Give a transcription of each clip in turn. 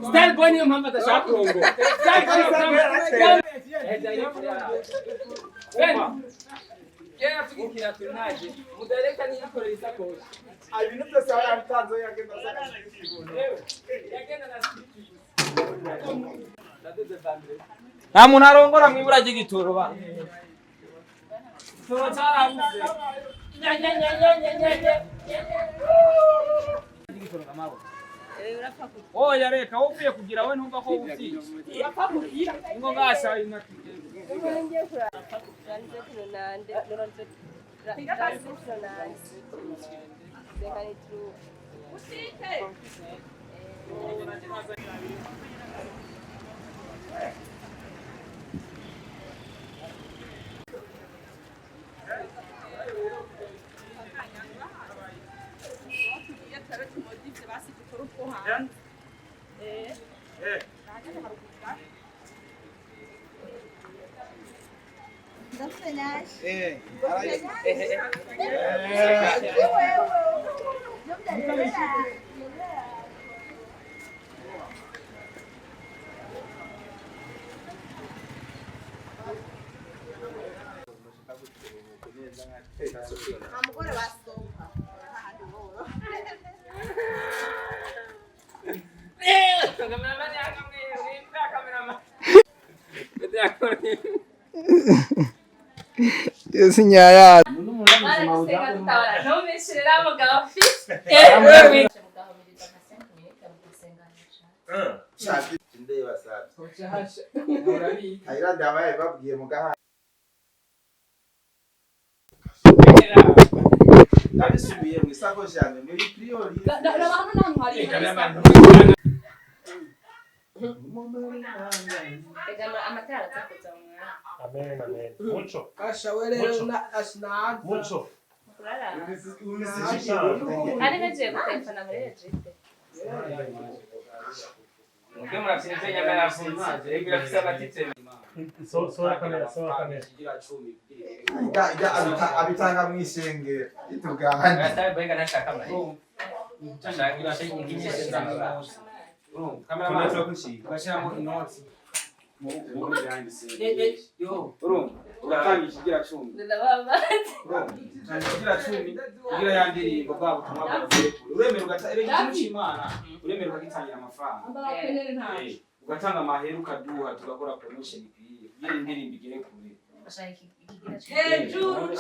Style boy niyo mpamvu adashaka kurongo. Kera tugikira tunaje mudareka niyikorera isakoshi. Ibintu byose barabitanze yagenda saka. Yagenda na nta muntu arongora mwibura ry'igitoro ba Toro cyarabuze. Igitoro kamaro. oya reka wovuye kugira we ntumva ko ubuti Urapfa kugira. ngo ngasha inakije Esse nyaya. Não mexerá no galfis. Ndeba safi. Ayira ndabaye babwiye mugaha. Ndabisubiye mu isakoshi yanjye muri priori. Abantu nta ntwari. Amatara atakuza mu mwana. Amen, amen. Mucho. Kasha welero na asnad. Mucho. Kulala. Umesije. Ari naje gutefana muri register. Ukemura sinze nyama yafunze egira fisa batitse So la camera. Abitanga mwishenge itugana. ngataye benga ntashaka mai ndashaka shenge nginyeshe nzanga kamera macho bashiramo inoti mu behind the scene yo uratanga ikigira 10 Ndababa. ikigira 10 kugira yandirimbo bwa butumwa bwawe uremera ugatanga ikintu cy'Imana uremera ugatangira amafaranga ugatanga amahera ukaduha tugakora promotion ikwiye kugira indirimbo igere kure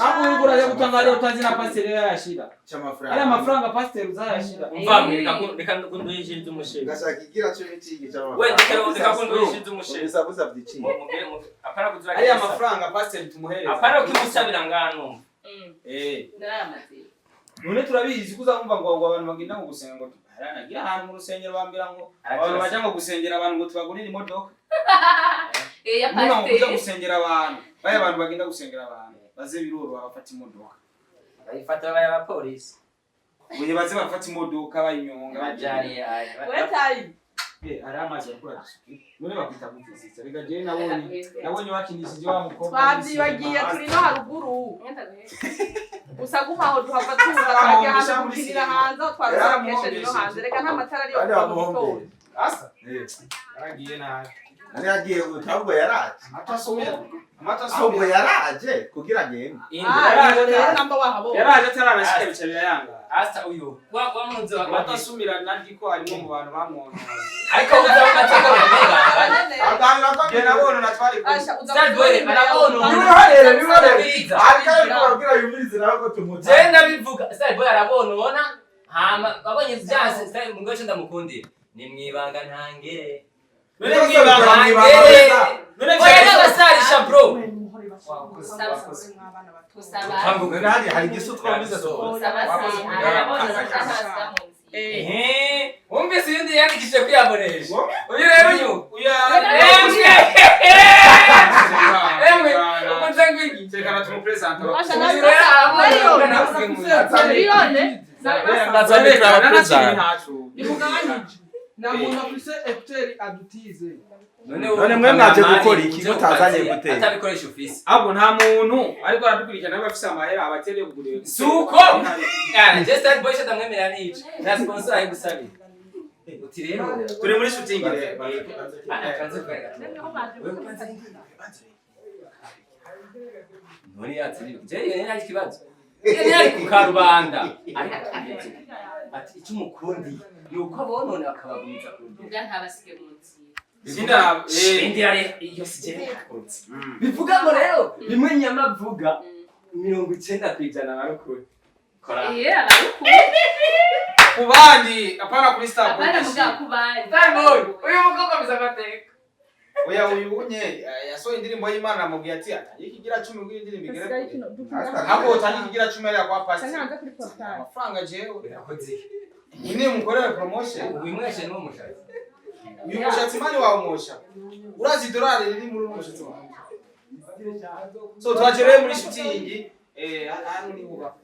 aho urugura yo gutanga utazi na pasteur yashira Cy'amafaranga. ari amafaranga pasteur uzayashira Mvamwe reka kunduye umusheri. Gashaka igira 10 cy'igi cy'amafaranga. Wende reka kunduye umusheri. Bisabuza byicini. Apana kuzira. ari amafaranga pasteur tumuhereza Apana kimusabira ngano. Ndamaze. none turabizi kuzamva ngo abantu bagenda mu gusenga ngo haranagira ahantu mu rusengero bambira ngo abantu bajya ngo gusengera abantu ngo tubagurire imodoka Ya Muna ngo kuja pasteur. gusengera abantu baya abantu bagenda gusengera abantu baze biroro bafata imodoka Bayifata baya polisi. uye baze bafata imodoka bayinyonga Ajari ay. Wetayi. ari amazi yakura gisuki none bakwita gutizitsa rega je nabonye wakinishije wa mukobwa twabyibagiye turi no haruguru gusa guhaho duhava tuza twajya hanze gukinira hanze aho twazarakesheje no hanze reka nta matara ariyo Ari kuva mu amuhombe. gitondo Asa. aragiye nabi Nani yagiye utabwo yaraje. amata Ahubwo yaraje kugira agende. iyo rero namba wahabonye yaraje atarabashika bicarira yanga Asa uyo. Wa munzi wa amata sumira nandiko arimo mu bantu bamwona ariko uza ugataka bamega. Aganira ko je nabona natwari Asha uza Style boy arabona Nimuharere nimuharere. biza. Ariko kubabwira yumirize nawe ko tumuta. Genda bivuga. Style boy arabona ubona. Hama babonye byase style mu ngoshe ndamukundira. Ni mwibanga ntangere. none mwibanga Ntangere. None basarisha bro. Kusaba. Ngani hari gisu twamize so. Kusaba se arabona natasa mu nzi. Umvise yindi yandikishije kwiyabonesha. Uyu rero uyu. Emwe ukunze ngwiki. Tekana tumupresenta. Asha Uyu rero arabona nawe Lione Nazabikira abakuza. nimugabanyije na muntu afise ekuteri adutize. None mwe mwaje gukora iki mutazanye gutera atabikoresha ufise Ahubwo nta muntu ariko aradukurikirana n'abafise amahera abatereye kugurira. suko just that boy shata mwemera nico na sponsor ayi gusabira uti rero Turi muri shooting rero. akaze kwega none yatiri je nari kibazo nari ku karubanda ati icyo mukundi nuko abonone akababwiza kugira ntabasige mu nzira Sinda indira iyo sije bivuga ngo rero rimwe nyamavuga 90% barukuri kora abarukuri kubandi apana kuri star boy. abana muga kubandi Diamond uyu mukobwa bizagateka Oya uyunye yasohoye indirimbo y'Imana namubwiye ati ikigira 10 ngiri indirimbo igere. Hako utanye ikigira 10 ari kwa pasi. Amafaranga jewe birakoze ine mukorera promotion. uyu mweshe ni umushatsi Uyu mushatsi mani wawe umosha. Urazi dolari riri muri umushatsi wawe. So twajereye muri shooting hano ni buba.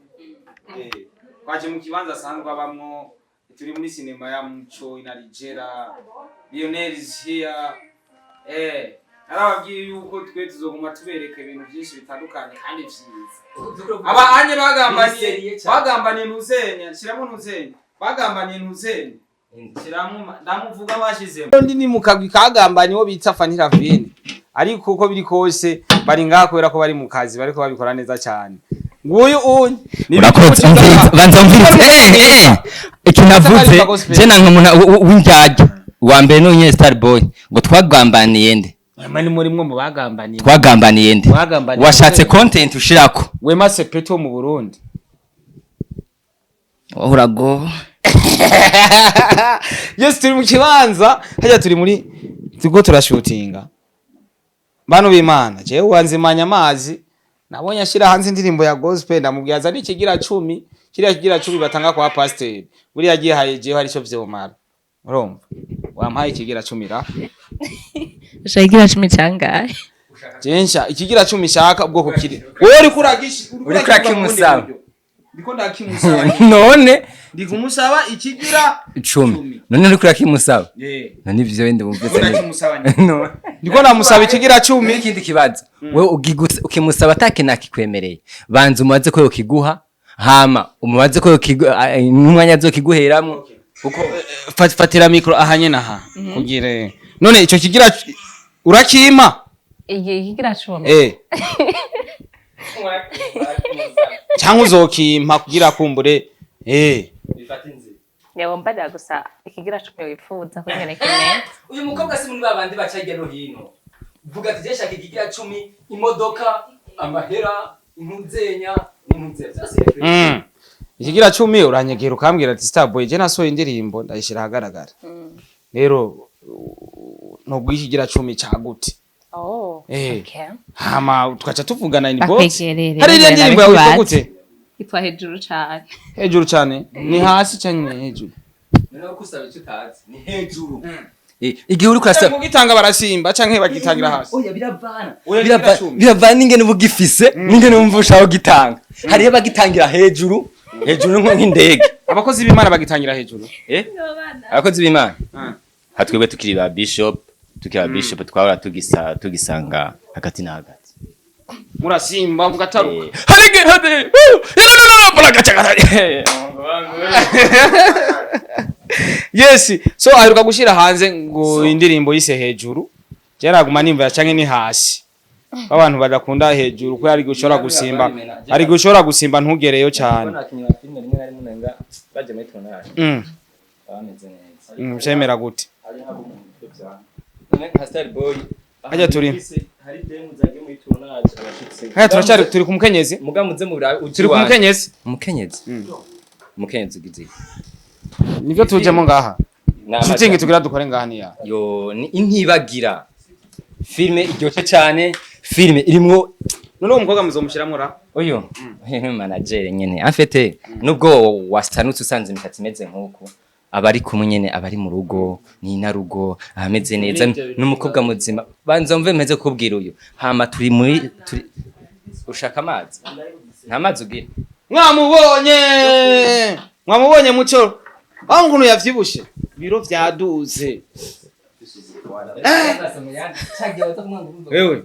Kwaje mu kibanza sangwa bamwo turi muri cinema ya Muco ina Ligera. LIONEL is here. Arababwiye yuko twe tuzoguma tubereka ibintu byinshi bitandukanye kandi vyiza. Abanye bagambaniye ntuzenya, shiramo ntuzenya. Bagambaniye ntuzenya. Shiramo ndamuvuga bashizemo. Ndi ni mukagwi kagambaniye wo bitsa Fanira Vini. Ariko uko biri kose bari ngaha kubera ko bari mu kazi bariko babikora neza cyane. Nguyu unyi urakoze banza umvirize ikinavuze je nanka umuntu w'indyarya wa mbere n'unye Star Boy ngo twagambaniye nde mani muri mwe mu bagambaniye twagambaniye nde washatse content ushirako Wema Sepeto mu Burundi urago yes turi mu kibanza hajya turi muri tugo turashootinga bano b'Imana je wanzimanya amazi nabonye ashira hanze indirimbo ya gospel ndamubwiye azani ikigira 10 kiriya kigira 10 batanga kwa pastor buri yagiye hayeje hari cyo vyomara urumva wampaye ikigira 10 ra ushagira 10 cyangaye jensha ikigira 10 shaka ubwoko kiri wowe uri kurakimusaba ndiko ndakimusaba none ndikumusaba ikigira 10 none uri kurakimusaba none ivyo wende bumvise no ndiko namusaba ikigira 10 ikindi kibazo wewe ukimusaba atakena kikwemereye banza umubaze ko yokiguha hama umubaze ko umwanya azokiguheramwo uko fatira micro ahanye naha kugire none ico kigira urakima ikigira 10 cyangwa uzokimpa kugira kumbure yawomba gusa ikigira 10 wifuza kunyene kimwe uyu mukobwa si muri babandi bacagera no hino vuga ati jesha kigira 10 imodoka amahera impuzenya n'impuzenya ikigira 10 uranyegera ukambwira ati Star Boy je nasohoye indirimbo ndayishira hagaragara rero no gwikigira 10 cagute okay hama tukaca tuvugana ni box hari ile ndirimbo yawe yitwa gute itwa hejuru cyane hejuru cyane ni hasi cyane hejuru none ukusaba icyo utazi ni hejuru igihe uri kurasaba mugitanga barasimba canke bagitangira hasi oya biravana biravana ingene ubugifise n'ingene wumva ushaho gitanga hariyo bagitangira hejuru nk'indege abakozi b'Imana bagitangira hejuru abakozi b'Imana hatwebwe tukiri ba bishop twahora tugisanga hagati na hagati murasimba mugataruka yes so aheruka gushira hanze ngo indirimbo yise hejuru cyaraguma nimba canke ni hasi abantu badakunda hejuru ko ari gushora gusimba ntugereyo cyane mshemera gute Star Boy hajya turi haya turacari turi ku mukenyezi mugamuze mu birayi turi ku mukenyezi umukenyezi ugize nivyo tujemo ngaha shooting tugira dukore ngaha niya yo intibagira filme iryoshye cyane filme irimwo none umukobwa muzomushiramo ra oyo manager nyene afete nubwo wasanutse usanze imishatsi imeze nkuko abari kumwe nyene abari mu rugo ni na rugo ameze neza n'umukobwa muzima banza mve meze kubwira uyu hama turi ushaka amazi nta mazi ugira mwamubonye Muco aho ngunu yavyibushe biro vyaduze wewe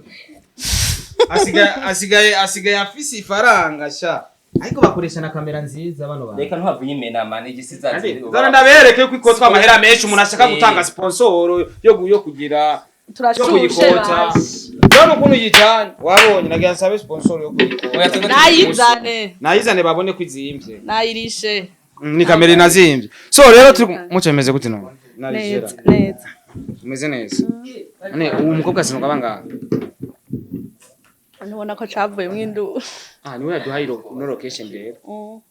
asigaye afise ifaranga sha ariko bakoresha na kamera nziza bano bantu reka ntuhavuye imena mane igisizazi zana ndabereke ko ikotwa amahera menshi umuntu ashaka gutanga sponsor yo kugira turashushe basi None ukuntu yijanye wabonye nagira nsabe sponsor yo kuyikora nayizane babone ko izimvye nayirishe ni kamera inazimvye so rero turi mucemeze gute none neza umeze neza none uwo mukobwa sinuka banga nubona ko cavuye mwindu niwe yaduhaye no location rero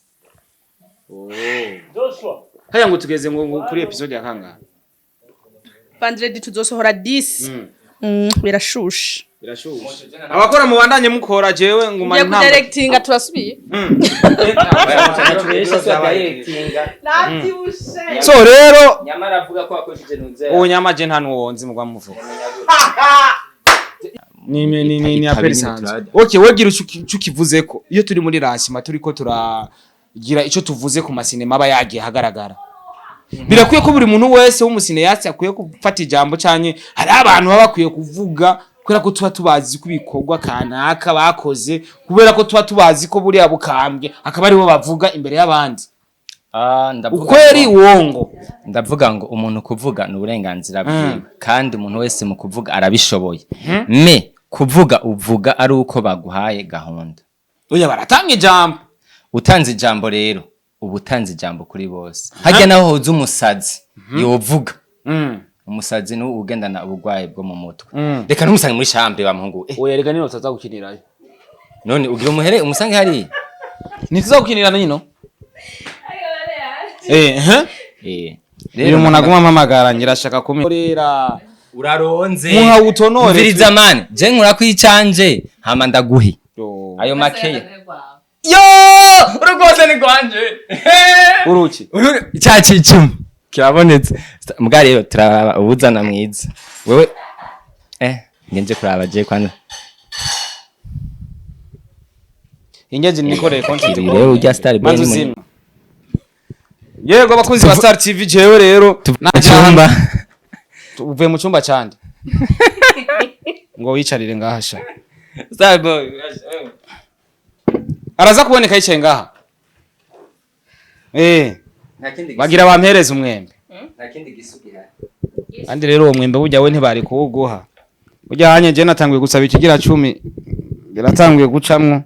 Joshua. haya ngo tugeze ngo kuri episode ya kanga Vendredi tuzosohora 10 birashushe abakora mu bandanye mukora jewe nguma ngiye kudirectinga turasubiye so rero nyamara avuga ko akojeje nunze uwo nyamaje nta nuwonzi mugwa muvuga ni apeli sanze okay wegira icyo kivuze ko iyo turi muri ransima turiko turagira icyo tuvuze ku masinema aba yagiye hagaragara birakwiye ko buri muntu wese w'umusine yatse akwiye gufata ijambo cyane hari abantu baba bakwiye kuvuga kubera ko tuba tubazi ko ibikorwa kanaka bakoze kubera ko tuba tubazi ko buriya bukambwe akaba aribo bavuga imbere y'abandi ukweri wongo ndavuga ngo umuntu kuvuga ni uburenganzira bwiwe kandi umuntu wese mu kuvuga arabishoboye me kuvuga uvuga ari uko baguhaye gahunda oya baratanga ijambo utanze ijambo rero ubutanze ijambo kuri bose hajya naho hoza umusazi yovuga umusazi ni ugendana ubugwaye bwo mu mutwe reka numusange muri chambre wa muhungu oya rega nino taza gukinirayo none ugira umuhere umusange hari nitiza gukinira nino rero umuntu aguma mpamagara ngirashaka kumirera uraronze muha utonore mviriza mani je nkura kwicanje hama ndaguhi ayo makeya yo urugose ni gwanje uruki cyaci 10 kirabonetse mbwa rero turaba ubuzana mwiza wewe ngenje kuraba je kwana ingezi nikoreye content rero ujya Star Boy yego bakunzi ba Star TV jewe rero najamba uvuye mu cyumba cyande ngo wicarire ngahasha Star Boy araza kuboneka yicaye ngaha bagira bampereza umwembe nakindi gisugira andi rero uwo mwembe burya we ntibari kuwuguha burya hanye je natanguye gusaba ikigira 10 biratanguye gucamwo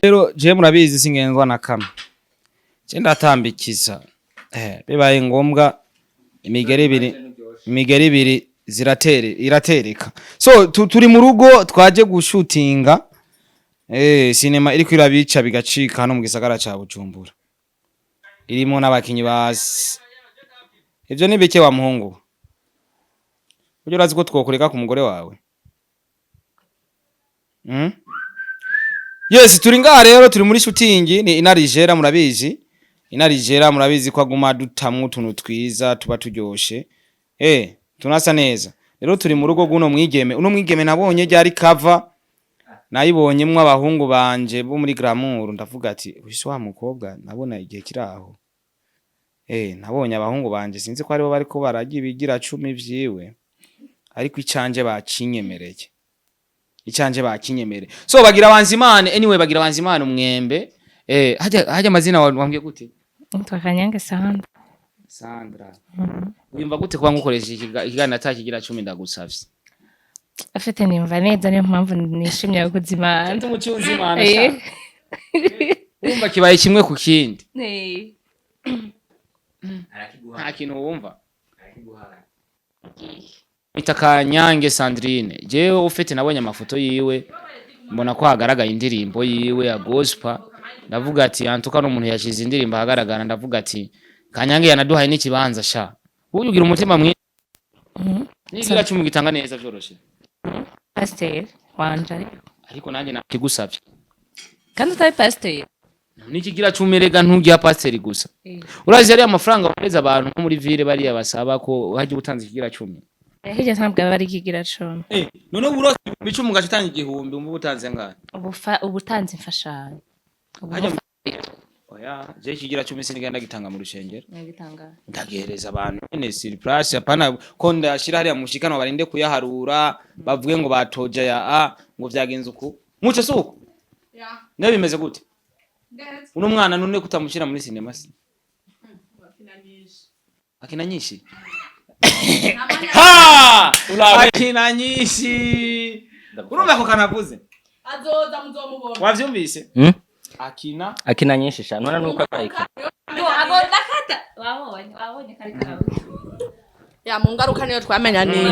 rero je murabizi singenzwa na kamwe je ndatambikiza bibaye ngombwa imigeri ibiri iratereka so turi mu rugo twaje gushutinga sinema iri kwirabica bigacika hano mu gisagara ca Bujumbura irimo n'abakinyi basi ivyo ni bike wa muhungu ujye urazi ko twokureka ku mugore wawe yes turi ngaha rero turi muri shooting ni inarijera murabizi ko aguma dutamwe utuntu twiza tuba turyoshe tunasa neza rero turi mu rugo guno mwigeme nabonye ryari cover nayibonyemwe abahungu banje bo muri Glamour ndavuga ati ushi wa mukobwa nabona igihe kiraho nabonye abahungu banje sinzi ko aribo bari ko baragiye bigira 10 vyiwe ariko icanje bakinyemereye so bagira banzimane anyway bagira banzimane umwembe hajya amazina wambwiye gute KANYANGE Sandra wimva gute kwa ngukoresha ikiganiro atakigira 10 ndagusavye afite nimva neza niyo mpamvu nishimye kuzimana tumucyunzi imana wumva kibaye kimwe ku kindi nta kintu wumva ita KANYANGE Sandrine jewe ufite nabonye amafoto yiwe mbona ko hagaragaye indirimbo yiwe ya gospel ndavuga ati antuka no umuntu yashize indirimbo hagaragara ndavuga ati KANYANGE yanaduhaye n'ikibanza sha ubu ugira umutima mwiza nigira 10 gitanga neza byoroshe pasteur wanje ariko nanjye nakigusavye kandi utari pasteur nikigira cumerega ntugiya pasiteri gusa urazi ari amafaranga bahereza abantu nko muri ville bariya basaba ko haje utanze ikigira 10 hirya ntabwo aba ari ikigira 10 none urose 10 ugaca utanga igihumbi umva utanze ngana ubutanze imfashanyo oya je ikigira 10 sinigenda gitanga mu rushengero ngitanga ndagereza abantu nyene surprise apana ko ndashira hariya mushikano barinde kuyaharura bavuge ngo batoja ya ngo vyagenze uku muco suko ne bimeze gute uno mwana none kutamushira muri cinema si akina nyinshi ha akina nyinshi urumva ko kanavuze azoza muzomubona wavyumvise akina nyinshi sha none nuko akayika abo nakata wabonye kari kawe ya mu ngaruka niyo twamenya ni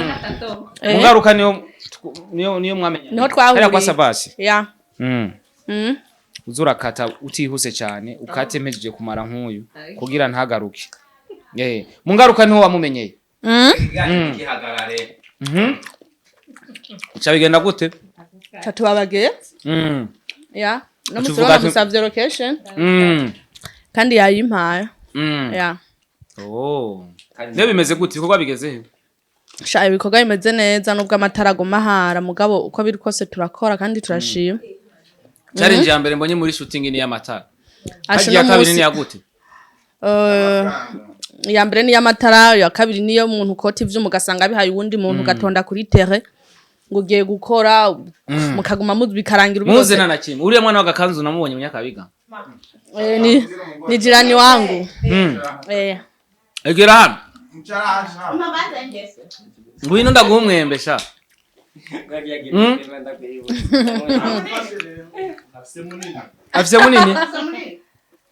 mu ngaruka niyo mwamenya niho twahuriye kwa sabasi ya uzura kata utihuse cyane ukate mpejeje kumara nk'uyu kugira ntagaruke mu ngaruka niho wamumenyeye igihagarare cyabigenda gute tatubabageye ya no musaba gusavye location kandi yayimpaye ya ne bimeze gute ibikorwa bigeze he sha ibikorwa bimeze neza nubwo amatara aguma hara mugabo uko biri kose turakora kandi turashima challenge ya mbere mbonye muri shooting ni y'amatara hagiye ya kabiri ni ya gute ya mbere ni y'amatara ya kabiri ni yo umuntu koti ivyo mugasanga bihaye uwundi muntu gatonda kuri terre ngo ugiye gukora mukaguma bikarangira muze na kimwe uriya mwana wagakanzu namubonye munyakabiga ni jirani wangu egera hano ngwino ndaguha umwembe sha afise munini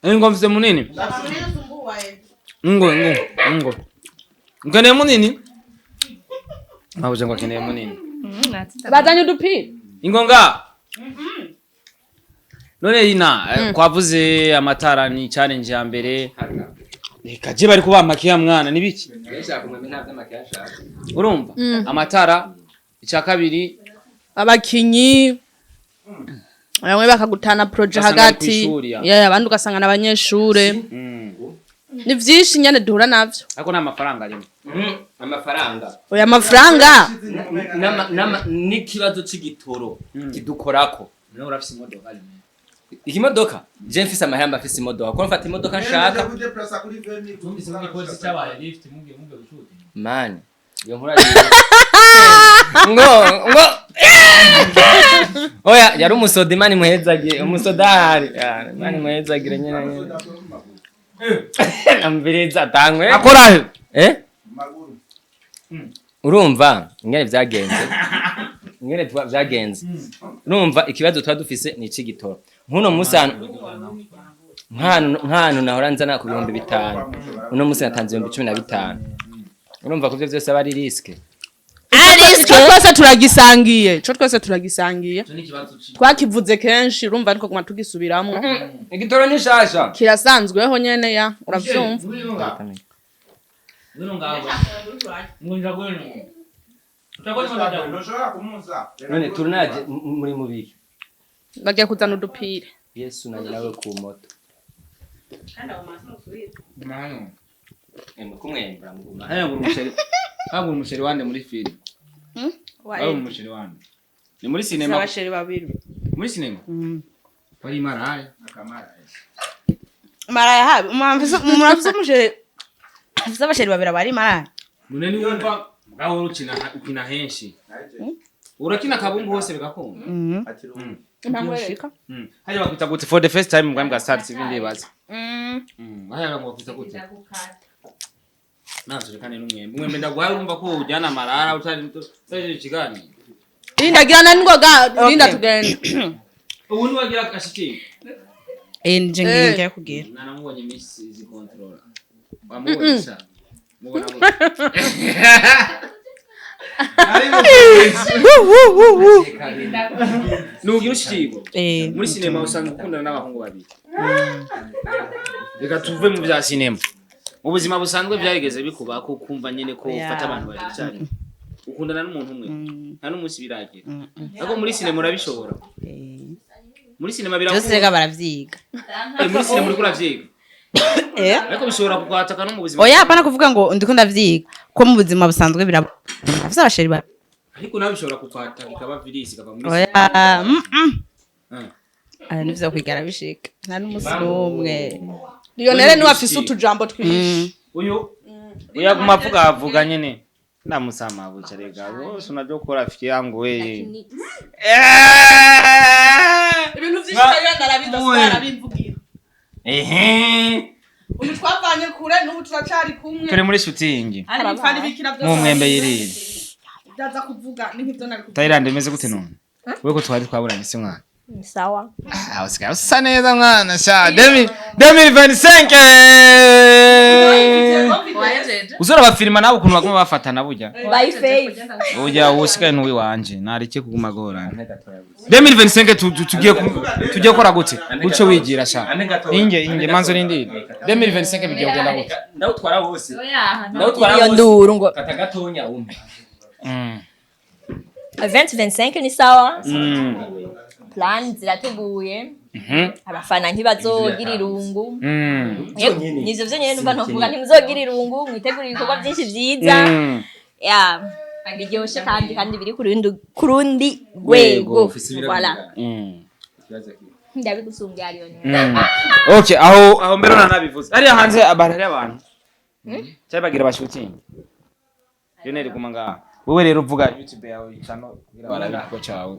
ngo mfise munini ngo ngene munini mabuje ngo keneye munini bazanye udupira ingonga none ina kwavuze amatara ni challenge ya mbere kaje bari kubamakiya mwana nibiki urumva amatara icya kabiri abakinyi bamwe bakagutana project hagati abandi ugasanga n'abanyeshure ni vyinshi nyane duhura navyo ariko nta mafaranga arimo amafaranga oya amafaranga n'ikibazo c'igitoro kidukorako nawe urafise imodoka ikimodoka je mfise amahamba afise imodoka ko mfata imodoka nshaka man yo nkuraje ngo oya yari umusoda imani muhezage umusodari imani muhezagire nyene ambireza tangwe akora maguru urumva ingene vyagenze urumva ikibazo twa dufise ni c'igitoro nkuno musana nkano nahora nzana ku 500 uno musi natanze 15 urumva ko vyose bari riske twese turagisangiye twakivuze kenshi urumva ariko kuma tugisubiramwo igitoro ni shasha kirasanzweho nyene ya uravyumva none turunaje muri mubiki bagiye kuzana udupira Yesu na nawe ku moto kumwembra muguma hagu umusheri wande muri film wae umusheri wande ni muri cinema abasheri babiri muri cinema bari maraya akamara maraya habi umwamvise umusheri afite abasheri babiri bari maraya none ni wumva ngaho ukina henshi urakina kabumbu hose bigakunda impamwereka hajya bakwita gute for the first time mbwa start TV ndibaza hajya bakwita gute nazo rekane n'umwembe ndaguhaye urumva ko ujyana amarara utari ikigani ndagirana n'ingoga linda tugenda ubu ni wagira kashiki nje ngiye kugira namubonye miss izi control wamubona mubona nugira ushikigo muri cinema usanga ukundana n'abahungu babiri reka tuve mu bya cinema ubuzima busanzwe byarigeze bikuba ko kumva nyine ko ufata abantu babiri cyane ukundana n'umuntu umwe nta n'umunsi biragira ariko muri cinema urabishobora muri sinema byose birakunda rega baravyiga muri sinema muri kuravyiga ariko bishobora kugwataka no mu buzima oya hapana kuvuga ngo ndiko ndavyiga ko mu buzima busanzwe afise abasheri ba ariko nawe bishobora kukwata bikaba virisi kava muri oya nivyo kwigara bishika nta n'umusi n'umwe Lionel niwe afise utujambo twinshi uyu uyaguma avuga nyene ndamusama buca rega bose unajya gukora afiki yangu we ibintu vyinshi rero narabidasara bimvugira uyu twavanye kure n'ubu turacari kumwe turi muri shooting ari bikira byose mu mwembe yirinde ndaza kuvuga n'ivyo nari kuvuga Thailand imeze gute none wewe ko twari twaburanye se mwana sawa usigaye usa neza mwana sha 2025 uzora bafilima nawe ukuntu baguma bafatana burya by face burya usigaye ntuwi wanje nareke kuguma gorana 2025 tugiye gukora gute uco wigira sha inge manzo nindi 2025 bigiye kugenda gute ndawutwara wose iyo nduru ngo kata gatonya umpe 2025 ni sawa plan zirateguye abafana ntibazogira irungu nivyo vyo nyene numva ntovuga ntimuzogira irungu mwitegura ibikorwa byinshi vyiza ya biryoshe kandi biri ku rundi rwego voilà ndabigusumbya Lionel okay aho mbere nanabivuze ari hanze abari abantu cyari bagira bashuting Lionel kumanga wewe rero uvuga YouTube yawe channel kugira barabiko cyawe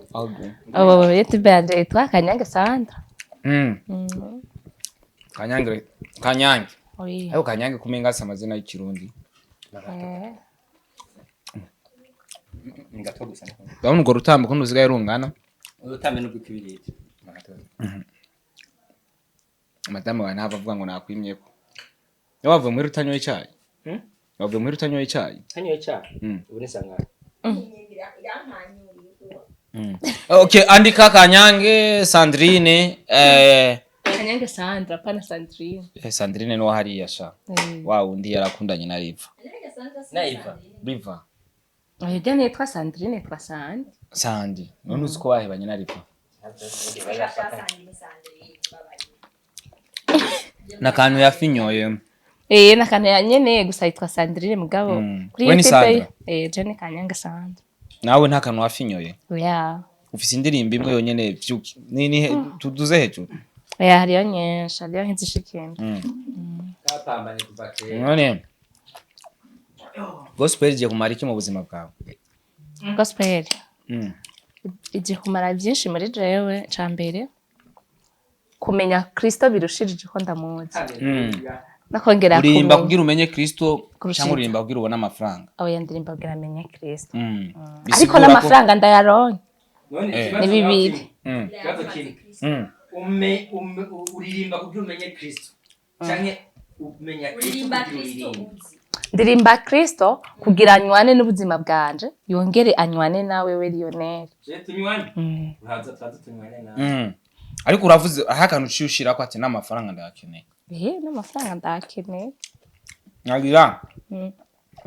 oh YouTube yanje itwa Kanyange Sandra Kanyange oyi ayo Kanyange kumenga samazina y'ikirundi ngato gusa ndabona ugo rutambo ko nuzigaye rungana urutambe n'ubwikibiriti madamu wa nava avuga ngo nakwimyeko yawavuye muri rutanyo y'icyayi wavuye muri rutanyo y'icyayi kanyo y'icyayi ubu ni sangana okay andika Kanyange Sandrine Kanyange Sandra pana Sandrine Sandrine no hariya sha wa undi yarakundanye na Riva Riva oya jane yitwa Sandrine yitwa Sandi none uzi ko wahebanye na Riva nakantu yafinyoye nakantu nyene gusa yitwa Sandrine mugabo kuri YouTube jane Kanyange Sandra nawe nta kantu wafinyoye oya ufise indirimbo imwe yonyene vyuki nini tuduze hejuru oya hariyo nyinshi hariyo nk'izishikenda kapambane kuva kera none gospel je kumara iki mu buzima bwawe gospel ije kumara byinshi muri jewe cambere kumenya Kristo birushirije ko ndamuzi nakongera urimba kugira umenye Kristo cyangwa urimba kugira ubona amafaranga oya ndirimba kugira amenye Kristo ariko n'amafaranga ndayaronka ni bibiri uririmba kugira umenye Kristo canke umenya Kristo ndirimba Kristo kugira anywane n'ubuzima bwanje yongere anywane nawe we Lionel tunywane uraza tunywane nawe ariko uravuze ahakantu ushira ko ati n'amafaranga ndayakeneye n'amafaranga ndakeneye nagira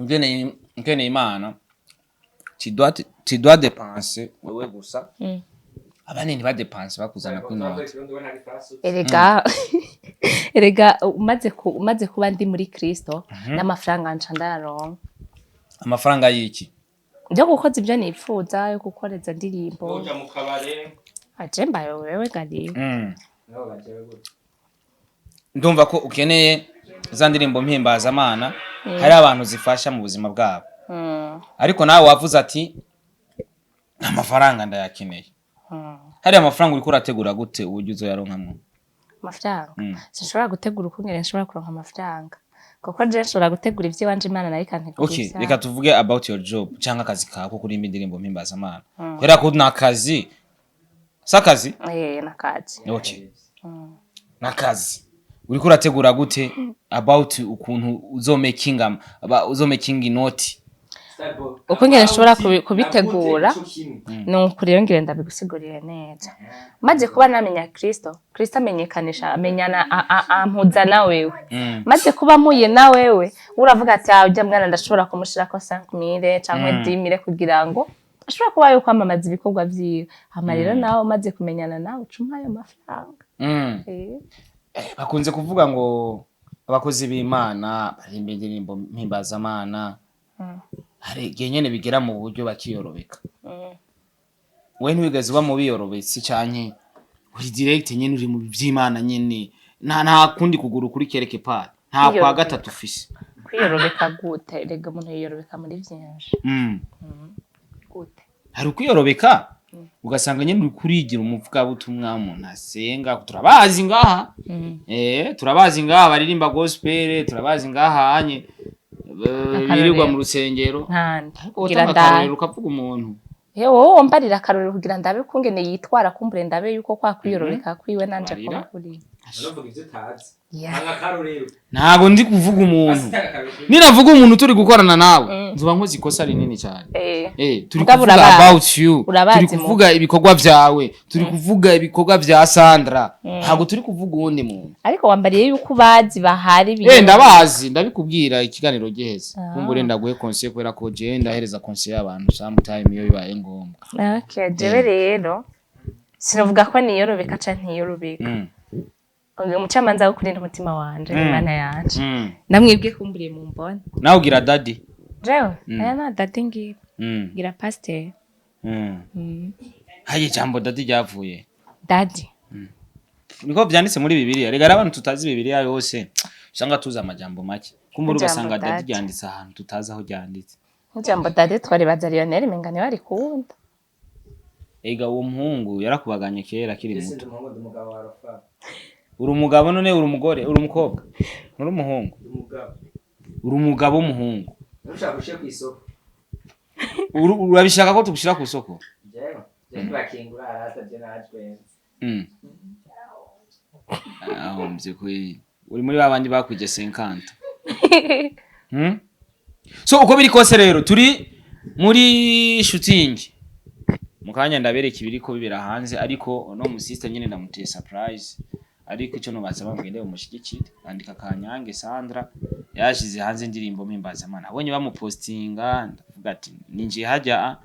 ngene Imana tu dois dépenser wewe gusa abane ntibadepanse bakuzana kw'inoti erega umaze kuba ndi muri Kristo n'amafaranga nca ndayaronka amafaranga y'iki byo gukoza ibyo nipfuza yo gukoreza ndirimbo uja mu kabare ajemba wewe gadi ndumva ko ukeneye za ndirimbo mpimbaza Imana hari abantu zifasha mu buzima bwabo ariko nawe wavuze ati amafaranga ndayakeneye hari amafaranga uri kurategura gute uburyo uzoyaronkamo amafaranga sinshobora gutegura ukungere nshobora kuronka amafaranga kuko je nshobora gutegura ivyo wanje Imana nayo ikantegura okay reka tuvuge about your job cyangwa akazi kawe ko kuri indirimbo mpimbaza Imana kubera ko nakazi sakazi nakazi okay nakazi uri kurategura gute about ukuntu uzomaking inoti uko ngene nshobora kubitegura nuko rero ngire ndabigusigurire neza maze kuba namenya Kristo amenyekanisha amenyana ampuza na wewe maze kuba muye na wewe uravuga ati ujya mwana ndashobora kumushira ko 5000 cyangwa 10000 kugira ngo ashobora kuba yo kwamamaza ibikorwa vyiwe hama rero nawe umaze kumenyana nawe ucuma ayo mafaranga bakunze kuvuga ngo abakozi b'Imana barimba indirimbo mpimbazamana hari igihe nyene bigera mu buryo bakiyorobeka we ntiwigeze uba mu biyorobetse canke uri direct nyene uri mu vy'Imana nyene nta kundi kuguru kuri kereke pa nta kwa gatatu ufise kwiyorobeka gute rega umuntu yiyorobeka muri vyinshi gute hari ukwiyorobeka ugasanga nyene uri kurigira umuvuga butumwa umuntu asenga turabazi ngaha turabazi ngaha baririmba gospel turabazi ngaha anye birirwa mu rusengero kugira ndabe ukavuga umuntu wowe mbarira akarorero kugira ndabe kungene yitwara kumbure ndabe yuko kwa kwiyorobeka kwiwe nanje ko kuri aravuga ivyo tazi anga karorero ntago ndi kuvuga umuntu ninavuga umuntu turi gukorana nawe nzuba nkoze ikosa rinini cyane turi kuvuga about you turi kuvuga ibikorwa vyawe turi kuvuga ibikorwa vya Sandra ntago turi kuvuga uwundi muntu ariko wambariye yuko bazi bahari ndabazi ndabikubwira ikiganiro giheze kumbure ndaguhe conseil kwera ko je ndahereza conseil y'abantu sometime iyo bibaye ngombwa jewe rero sinavuga ko niyorobeka canke ntiyorobeka umucamanza wo kurinda umutima wanje Imana yanje namwibwe kumburiye mu mbona nawe ugira daddy jewe na daddy ngibi gira pasteur haye jambo daddy ryavuye daddy niko byanditse muri Bibiliya rega abantu tutazi Bibiliya yose usanga tuza amajambo make kumbura ugasanga daddy ryanditse ahantu tutazi aho ryanditse Jambo dade twari baza LIONEL mengane bari kunda. Ega uwo muhungu yarakubaganye kera akiri muto. Uri umugabo none uri umugore uri umukobwa. Uri umuhungu. Uri umugabo w'umuhungu. Ushaka gushyira ku isoko. Urabishaka ko tugushira ku isoko? Jewe bakingura arasabye natwe. Mzee uri muri babandi bakuje 50. So uko biri kose rero turi muri shooting. Mukanya ndabereka ibiriko bibera hanze ariko no mu sister nyine ndamuteye surprise. Ariko ico no basaba ngende umushigikire andika Kanyange Sandra yashize hanze indirimbo mpimbazamana. Abonye bamupostinga ndavuga ati ninjiye hajya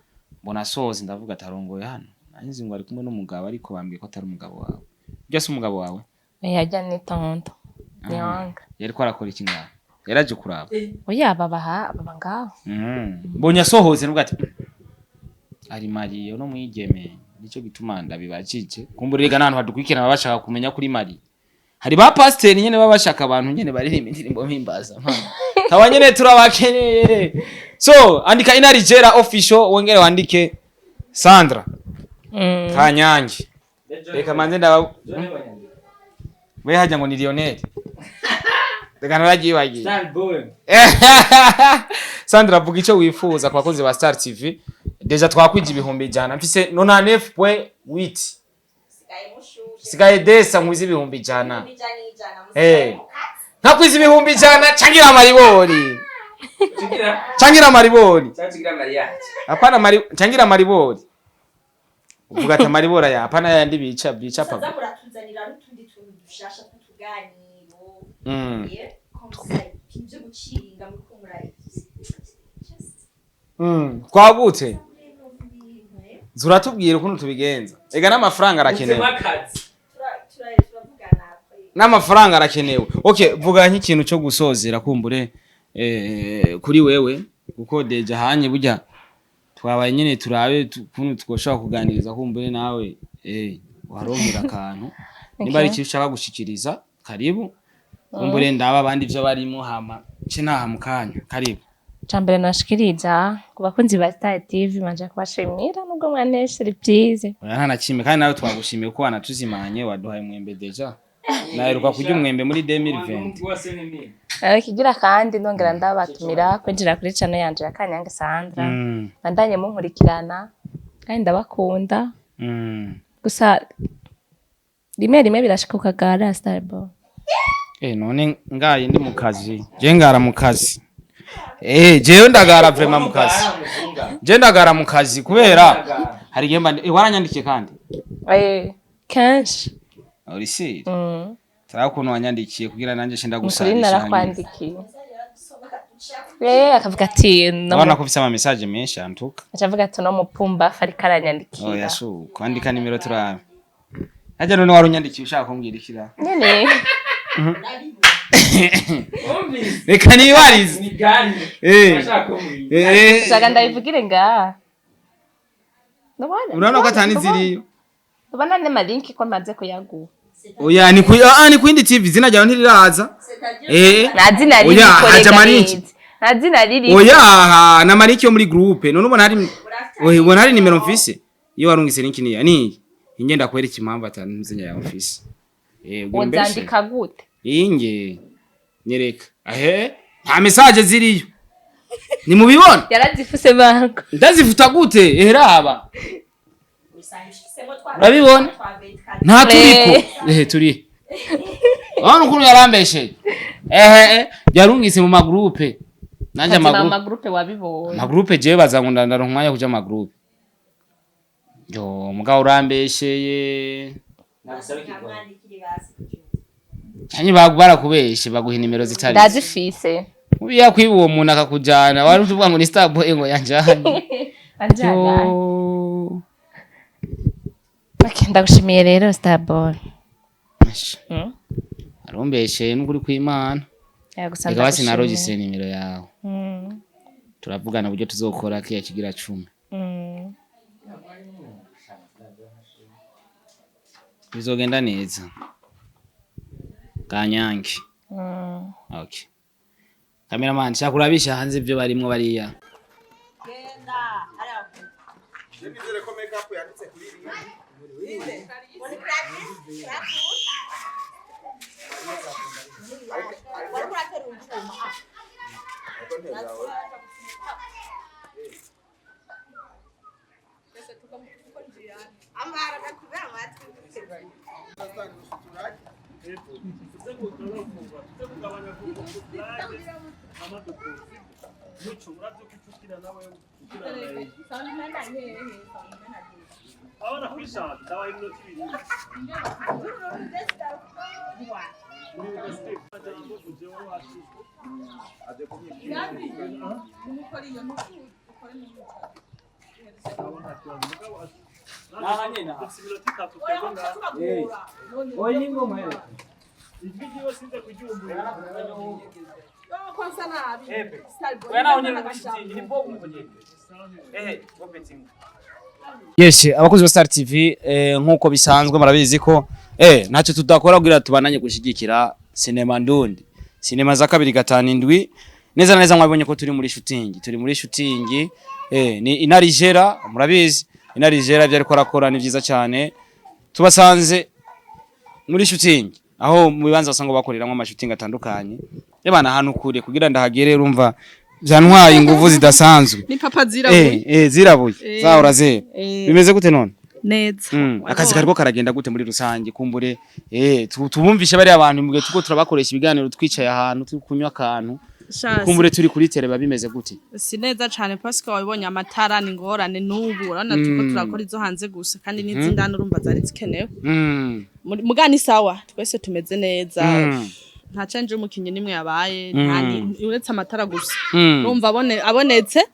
mbona soze ndavuga atarongoye hano. Nanzi ngo ari kumwe n'umugabo ariko bambwiye ko atari umugabo wawe. Byose umugabo wawe? Yajya ni tonto. Nyanga. Yari ko arakora iki ngaho? Yaraje kuraba. Oya baba ngaho. Bonya sohoze nuvuga ati ari Mariyo no mwigeme nico gituma ndabibacike. Kumburega nantu hadukwikira babashaka kumenya kuri Mariyo. Hari ba pasteur nyene babashaka abantu nyene baririmba indirimbo mpimbaza. Tawa nyene turabakeneye. So andika inarijera official wongere wandike Sandra. Kanyange. Reka manze ndaba. We hajya ngo ni LIONEL. Reka naragiye. Sandra vuga ico wifuza kwa bakozi ba Star TV. Deja twakwije ibihumbi jana mfise 99.8. Sigaye desa nkwize ibihumbi jana. Nakwize ibihumbi jana cangira maribori. Cangira maribori. Cangira mariage. Apana cangira maribori. Uvuga ati maribora ya apana yandi bica papa. Saza muratuzanira n'utundi tuntu dushasha tutuganiro. Ibyo guciringa muri kumurari. Kwagutse. Zuratubwira ukuntu tubigenza. Ega n'amafaranga arakenewe. N'amafaranga arakenewe. Okay, vuga nk'ikintu cyo gusozera kumbure kuri wewe kuko deja hanye burya twabaye nyene turabe ukuntu twoshaka kuganiriza kumbure nawe waronkera akantu. Niba ari ushaka gushikiriza karibu. Kumbure ndaba abandi byo barimo hama cinaha mukanya karibu. Chambere nashikiriza ku bakunzi ba Star TV manje kubashimira nubwo mwaneshere byize. Oya nta kimwe kandi nawe twagushimiye ko wanatuzimanye waduhaye mwembe deja. Naheruka kurya umwembe muri 2020. Kigira kandi ndongera ndabatumira kwinjira kuri channel yanje ya Kanyange Sandra. Bandanye munkurikirana kandi ndabakunda. Gusa rimwe birashika ukagara Starboy. None ngaye ndi mu kazi. Je ngara mu kazi. Jewe ndagara vraiment mu kazi. Je ndagara mu kazi kubera hari gemba waranyandikiye kandi. Kenshi. Uri siri. Tara kuntu wanyandikiye kugira nanje shenda gusalisha. Muri narakwandikiye. akavuga ati Ndabona ko ufise ama message menshi antuka. acavuga ati no mupumba fari karanyandikira. Oya shu, kwandika nimero turabe. Haje none warunyandikiye ushaka kumbwira ikira. Nyene. Reka niwarize. Ni gani? Shaka ndabivugire nga. Ndabona. Urabona ko atani ziriyo. Ndabona ne malinki ko maze kuyaguha. Oya ni kwindi TV zina ryawe ntiriraza. Nazina riri oya haja malinki. Nazina riri. Oya na malinki yo muri groupe. None ubona hari ubona hari nimero mfise. Iyo warungise link ni ingenda kwereka impamvu atanzinya ya office. Uzandika gute? Inge nyereka. Nta message ziriyo. Ni mubibona? Yarazifuse banko. Ndazifuta gute? Raba. Urabibona? Nta turiko. Turi. Wana ukuntu yarambeshe. Yarungise mu magroupe. Nanje magroupe wabibonye. Magroupe je bazangunda ndaronkwanya kuja magroupe. Yo mugabo urambesheye. Chanyi barakubeshe baguha nimero zitari. Ndazifise. Ubiya kwiba uwo muntu akakujana wari uvuga ngo ni Starboy ngo yanjanye. Anjana. Ndagushimiye rero Starboy. Arombeshe n'ukuri kw'Imana. Ega basi narogise nimero yawe. Turavugana buryo tuzokora kiya kigira 10. Bizogenda neza. Kanyange. Okay. Cameraman shakurabisha hanze ibyo barimo bariya. Genda araku. Nizere ko make up yanditse kuri iri. Yes, abakozi ba Star TV nkuko bisanzwe marabizi ko ntacyo tudakora kugira tubananye gushigikira cinema ndundi. Cinema za 257 neza neza mwabonye ko turi muri shooting, ni inarijera murabizi inarijera byo ariko arakora ni byiza cyane. Tubasanze muri shooting aho mu bibanza basanga bakoreramo ama shooting atandukanye. Yabana hano kure kugira ndahagere urumva byantwaye ingufu zidasanzwe. Ni papa zirabuye. Zirabuye. Zahora ze. Bimeze gute none? Neza. Akazi kariko karagenda gute muri rusange kumbure tubumvishe bari abantu mugihe tuko turabakoresha ibiganiro twicaye ahantu turi kunywa akantu. Kumbure turi kuri tele babimeze gute? Si neza cyane parce que wabonye amatara ni ngorane n'ubu urana tuko turakora izo hanze gusa kandi n'izindana urumva zari zikenewe. Mugani sawa twese tumeze neza. Nta change umukinyi nimwe yabaye ntani uretse amatara gusa. Urumva abonetse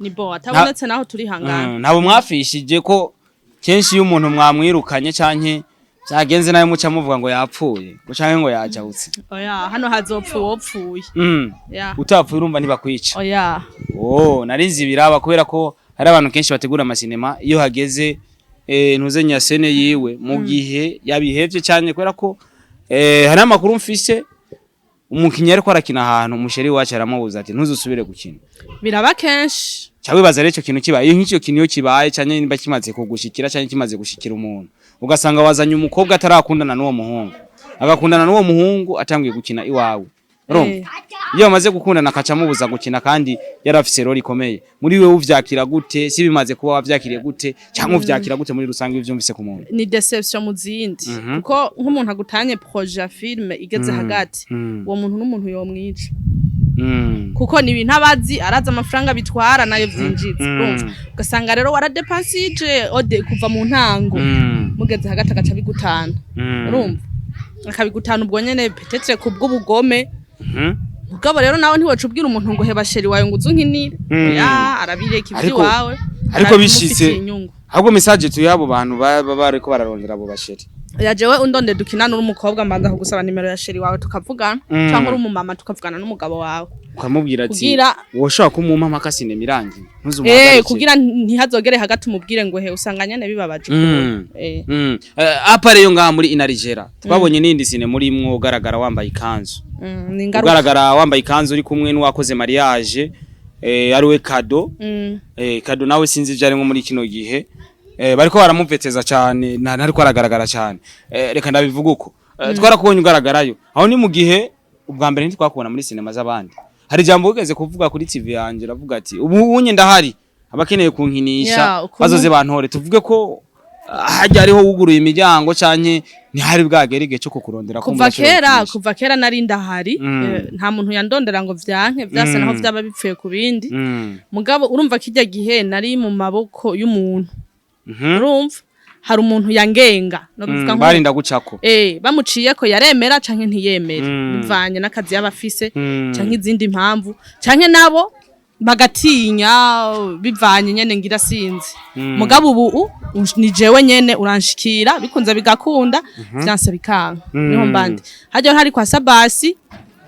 ni bo atabonetse naho turi hangana. Nabo mwafishije ko kenshi iyo umuntu mwamwirukanye canke byagenze nayo muca muvuga ngo yapfuye gucanke ngo yajawutse. Oya hano hazopfu wopfuye. Utapfuye urumva ntibakwica. Oya. Narinzi biraba kubera ko hari abantu kenshi bategura amasinema iyo hageze ntuze nyasene yiwe mu gihe yabihevye cyane kubera ko hari amakuru mfise umukinnyi ariko arakina ahantu umusheri wacu aramubuza ati ntuzusubire gukina. Biraba kenshi. Cyawe baza rero kintu kibaye iyo nk'icyo kintu kibaye cyane nimba kimaze kugushikira cyane kimaze gushikira umuntu ugasanga wazanye umukobwa atarakundana n'uwo muhungu agakundana n'uwo muhungu atangiye gukina iwawe. Iyo bamaze gukundana akaca mubuza gukina kandi yarafise role ikomeye muri wewe uvyakira gute si bimaze kuba wavyakiriye gute cyangwa uvyakira gute muri rusange ivyumvise ku muntu? Ni deception mu zindi kuko nk'umuntu agutanye projet ya film igeze hagati uwo muntu n'umuntu yomwica kuko ni ibintu abazi araza amafaranga bitwara nayo vyinjitse urumva ugasanga rero waradepensije ode kuva mu ntango mugeze hagati agaca bigutana urumva akabigutana ubwo nyene peut-être kubw'ubugome mugabo rero nawe ntiwaca ubwira umuntu ngo heba sheri wawe ngo uzunkinire ya arabireka ivyo wawe ariko bishitse ahubwo message tuyabo bantu baba bariko bararondera abo basheri yajewe undonde dukinana n'umukobwa mbanza kugusaba nimero ya sheri wawe tukavugana cyangwa uri umumama tukavugana n'umugabo wawe ukamubwira ati woshaka kumumpa makasine mirangi kugira ntihazogere hagati umubwire ngo he usanganya ne bibabaje apare yo ngaha muri Inarijera twabonye nindi sine muri mwo ugaragara wambaye ikanzu ugaragara wambaye ikanzu uri kumwe n'uwakoze mariage ariwe Kado Kado nawe sinzi ivyo arimo muri kino gihe bariko baramuveteza cyane ntariko aragaragara cyane reka ndabivuga uko twarakubonye ugaragarayo aho ni mu gihe ubwa mbere ntitwakubona muri sinema z'abandi hari jambo ugeze kuvuga kuri TV yanje ravuga ati ubu unye ndahari abakeneye kunkinisha bazoze bantore tuvuge ko hajya ariho wuguruye imiryango canke ntihari bwagerige cyo kukurondera ko kuva kera nari ndahari nta muntu yandondera ngo vyanke vyase naho vyaba bipfuye ku bindi mugabo urumva kijya gihe nari mu maboko y'umuntu urumva hari umuntu yangenga no bivuga ngo barinda gucako bamuciye ko yaremera canke ntiyemera bivanye n'akazi yabafise canke izindi mpamvu canke nabo bagatinya bivanye nyene ngira sinzi mugabo ubu ni jewe nyene uranshikira bikunze bigakunda vyanse bikanka niho mbandi hajya hari kwa Sabasi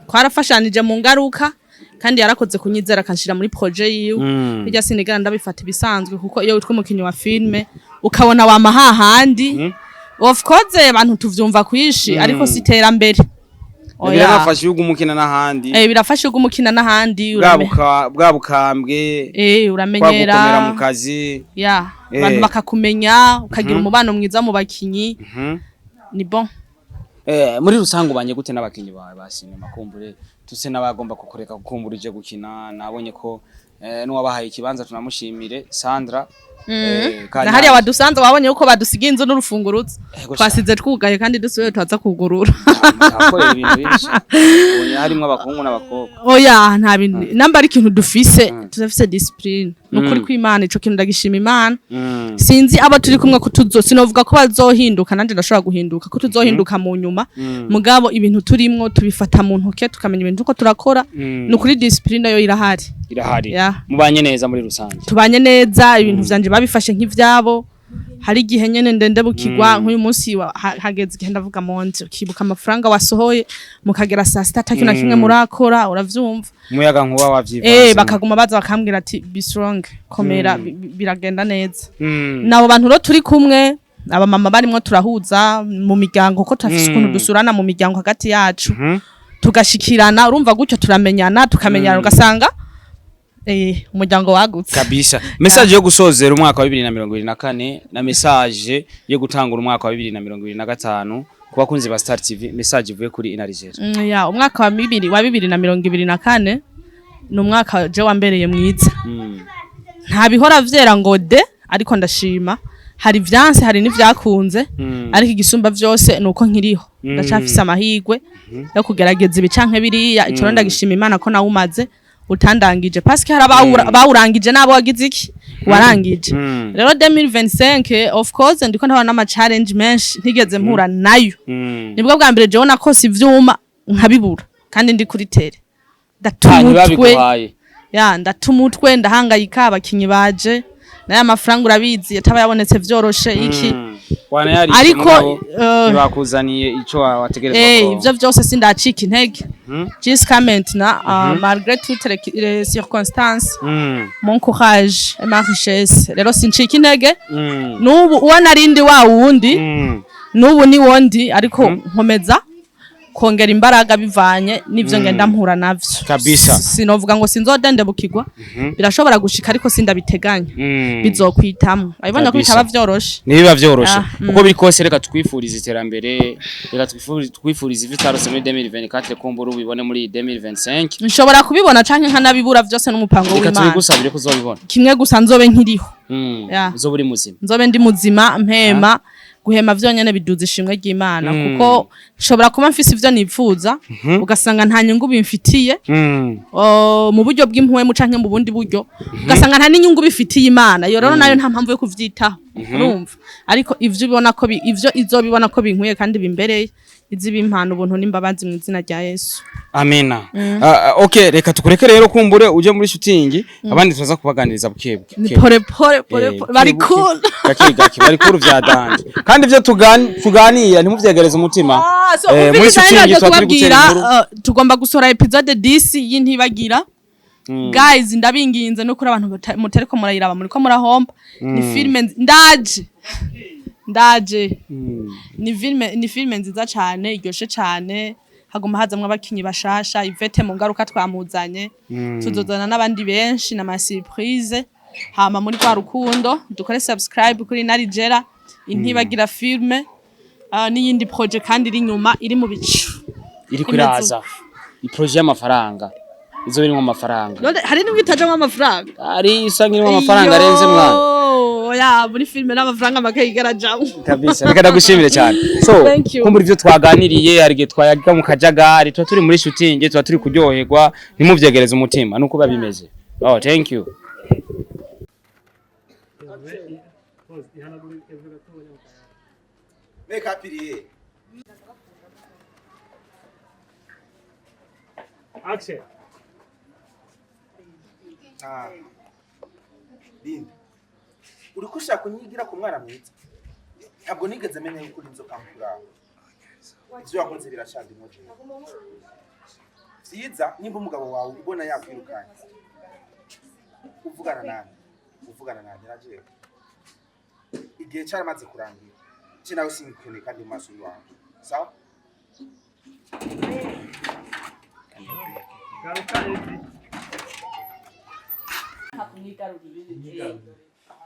kwarafashanije mu ngaruka kandi yarakoze kunyizera kanshira muri projet yiwe bijya sinigana ndabifata ibisanzwe kuko iyo witwa umukinyi wa filme ukabona wa mahahandi of course abantu tuvyumva kwishi ariko siterambere birafasha yugo umukina n'ahandi birafasha yugo umukina n'ahandi bwabukambwe uramenyera gukomera mu kazi abantu bakakumenya ukagira umubano mwiza mu bakinyi ni bon muri rusango banye gute n'abakinyi bawe ba sinema kumbure tuse nabagomba kukoreka kukumbura ije gukina nabonye ko n'uwabahaye ikibanza tunamushimire Sandra na hariya wadusanze wabonye uko badusiga inzu n'urufunguruzo twasize twugaye kandi dusubiye twaza kugurura akorera ibintu byinshi harimo abakungu n'abakobwa oya nta bintu namba ari ikintu dufise tuzafise discipline nukuri kw'Imana ico kintu ndagishima Imana sinzi abo turi kumwe ko sinovuga ko bazohinduka nanje ndashobora guhinduka ko tuzohinduka mu nyuma mugabo ibintu turimwo tubifata mu ntoke tukamenya ibintu uko turakora nukuri discipline yo irahari mubanye neza muri rusange tubanye neza ibintu vyanje babifashe nk'ivyabo hari igihe nyene ndende bukigwa nk'uyu munsi hageze igihe ndavuga monje ukibuka amafaranga wasohoye mukagera saa 6 na kimwe murakora uravyumva umuyaga nkuba wavyivanze bakaguma baza bakambwira ati be strong komera biragenda neza nabo bantu ro turi kumwe aba mama barimwo turahuza mu miryango ko tafise ukuntu dusurana mu miryango hagati yacu tugashikirana urumva gutyo turamenyana tukamenyana ugasanga umuryango wagutse kabisa message yo gusozera umwaka wa 2024 na message yo gutangura umwaka wa 2025 kuba kunzi ba Star TV message ivuye kuri Inarijera umwaka wa 2024 ni umwaka je wambereye mwiza nta bihora vyera ngo de ariko ndashima hari vyanse hari n'ivyakunze ariko igisumba vyose nuko nkiriho ndacafise amahigwe yo kugerageza ibicanke biriya ico ndagishima Imana ko nawe umaze utandangije parce que bawurangije nabo wagize iki warangije rero 2025 of course ndiko ntabana ama challenge menshi ntigeze mpura nayo nibwo bwa mbere je nakose ivyuma nkabibura kandi ndi kuri tele ndatumutwe ndahangayika abakinyi baje naye amafaranga urabizi yataba yabonetse vyoroshe iki ariko bakuzaniye ico wategerezwa ko ivyo vyose sindacika intege just comment na malgré toutes les circonstances mon courage et ma richesse rero sincika intege nubu uwa narindi wa wundi nubu ni wondi ariko nkomeza kongera imbaraga bivanye nivyo ngenda mpura navyo kabisa sinovuga ngo sinzodende bukigwa birashobora gushika ariko sindabiteganya bizokwitamwe abibona ko bitaba vyoroshe nibiba vyoroshe uko biri kose reka twifuriza iterambere reka twifuriza ivitarose muri 2024 kumbura ubibone muri 2025 nshobora kubibona canke nkanabibura vyose n'umupango w'Imana reka tubigusabire kuzobibona kimwe gusa nzobe nkiriho uzoburi muzima nzobe ndi muzima mpema guhema vyonyene biduza ishimwe ry'Imana kuko nshobora kuba mfise ivyo nipfuza ugasanga nta nyungu bimfitiye mu buryo bw'impuhwe canke mu bundi buryo ugasanga nta n'inyungu bifitiye Imana iyo rero nayo nta mpamvu yo kuvyitaho urumva ariko ivyo ibona ko ivyo izobibona ko binkwiye kandi bimbereye iziba impano ubuntu n'imbabazi mu izina rya Yesu. Amena. Okay, reka tukureke rero kumbure uje muri shooting abandi tuza kubaganiriza bukebwe. Ni pore bari cool. Bari cool vya danje. Kandi ivyo tuganira ntimuvyegereza umutima. Muri shooting twabwira tugomba gusora episode 10 y'intibagira. Guys ndabinginze no kuri abantu mutariko murayiraba muri ko murahomba. Ni filme ndaje. Ni filme nziza cyane iryoshe cyane. Haguma hazamwe abakinyi bashasha Ivete mu ngaruka twamuzanye tuzozana n'abandi benshi na ma surprise hama muri kwa rukundo dukore subscribe kuri Narijera intibagira filme n'iyindi project kandi iri nyuma iri mu bicu iri kwiraza i project y'amafaranga izo birimo amafaranga hari n'ubitaje amafaranga ari isangirimo amafaranga arenze mwana ya muri filme n'amafaranga makayigara jamu kabisa reka ndagushimire cyane so kumbura ivyo twaganiriye harige twayaga mu kajagari twa turi muri shooting twa turi kuryoherwa nimuvyegereza umutima nuko babimeze thank you Action. Linda. Uri kushaka kunyigira ku mwana mwiza. Ntabwo nigeze menya yuko inzoka nkuranga. Ivyo wakoze birashandi moje. Siza nimba umugabo wawe ubona yakwirukanye. Uvugana nani naje. Igihe cyaramaze kurangira. Kinawe sinkwene kandi maso yawe. Sawa?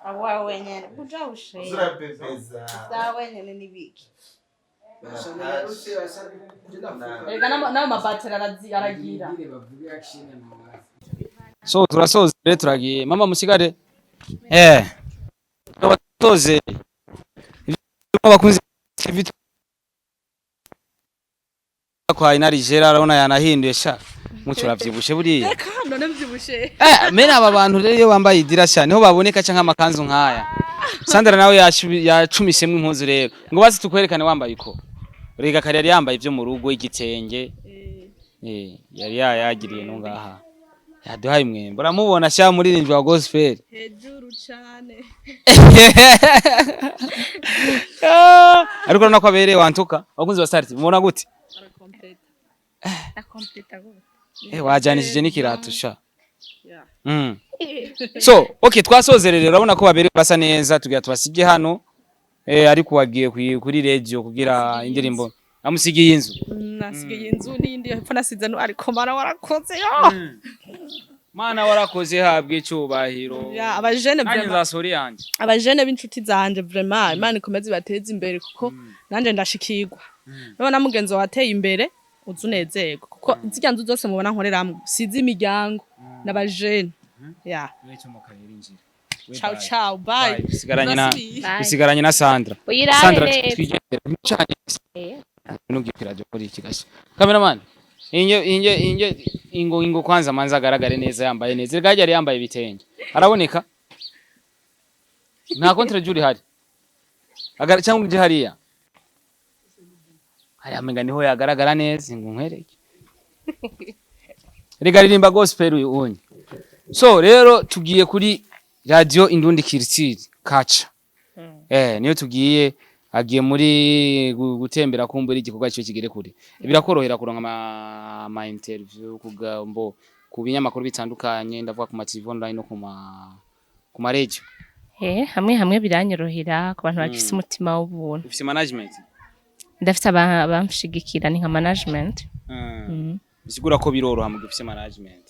Awa wenyene buja ushe. Uzurapepeza. Za wenyene nibiki. Ega na mabatera aragira. So turasoze rero turagiye mama musigare turasoze abakunzi kwa Narijera arabona yanahinduye sha muco ravyibushe buriya Reka none vyibushe mena aba bantu rero iyo bambaye idirasha niho baboneka canka amakanzu nkaya Sandra nawe yacumisemwe impuzu rero ngo basi tukwerekane wambaye iko Rega kare yari yambaye ivyo mu rugo igitenge yari yagiriye no ngaha yaduhaye imwembe uramubona sha muri wa gospel hejuru cyane ariko nako abereye wantuka bakunzi ba Star mubona gute wajanishije n'ikirato sha so okay twasozerere urabona ko babereye basa neza tugira tubasige hano ariko wagiye kuri radio kugira indirimbo amusigiye inzu nasigiye inzu n'indi hepfo nasize no ariko mara warakoze yo mana warakoze habwe cyubahiro ya abajene vraiment abajene b'inshuti zanje vraiment imana ikomeze bateze imbere kuko nanje ndashikirwa none mugenzo wateye imbere uzunezerwa kuko zirya nzu zose mubona nkoreramwe sizi imiryango n'abajene ya ciao bye isigaranye na Sandra twigendera cyane nugikiraje kuri ikigasha cameraman ingo kwanza manza agaragare neza yambaye neza rega yari yambaye bitenge araboneka nta kontra juri hari cyangwa uje hariya hari amenga niho yagaragara neza ngo nkwereke rega ririmba gospel uyu unye so rero tugiye kuri radio Indundi Culture kaca niyo tugiye agiye muri gutembera kumbura igikorwa cyo kigere kuri birakorohera kuronka ama interview kugambo ku binyamakuru bitandukanye ndavuga ku ma TV online no ku ma radio hamwe biranyorohera ku bantu bafise umutima w'ubuntu ufise management ndafite abamshigikira ni nka management bisigura ko biroroha mu gifise management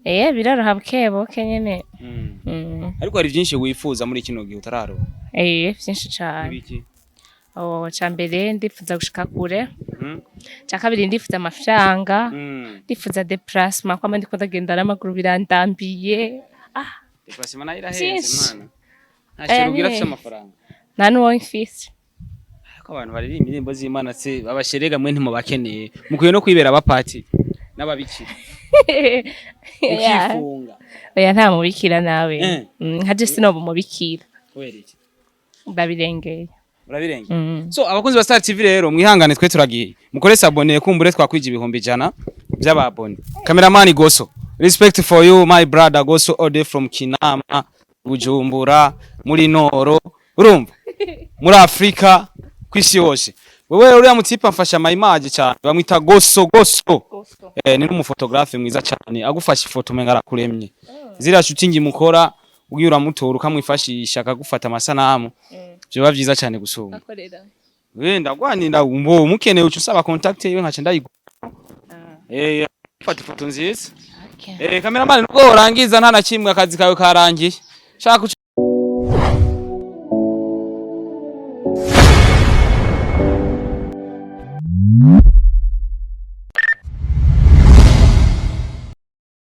biroroha bukebuke nyene ariko hari byinshi wifuza muri kino gihe utararo byinshi cyane cyambere ndifuza gushika kure cyakabiri ndifuza amafaranga ndifuza déplacement kwa mandi kondagenda n'amaguru birandambiye déplacement nayo irahenze mwana ntashirugira afite amafaranga nta nuwo mfise ko abantu bari indirimbo z'Imana se babasherega mwe ntimubakeneye mukwiye no kwibera abapati n'ababikira ukifunga oya nta mubikira nawe nka je sinoba umubikira kubera iki ndabirengeye urabirenge so abakunzi ba Star TV rero mwihangane twe turagiye mukore sabone kumbure twakwije ibihumbi 100 by'ababone cameraman Goso respect for you my brother Goso all day from Kinama Bujumbura muri Noro urumva muri Afrika kwisi yose wewe uriya mutipa mfasha mayimaje cyane bamwita Goso ni n'umufotografe mwiza cyane agufasha ifoto menga arakuremye zira shooting mukora ugiye uramutora ukamwifashisha akagufata amasanamu byo byiza cyane gusoma wenda gwanira umbo mukeneye ucu usaba contact yewe nkaca ndayigo fata ifoto nziza cameraman nuko urangiza nta na kimwe akazi kawe karangiye shaka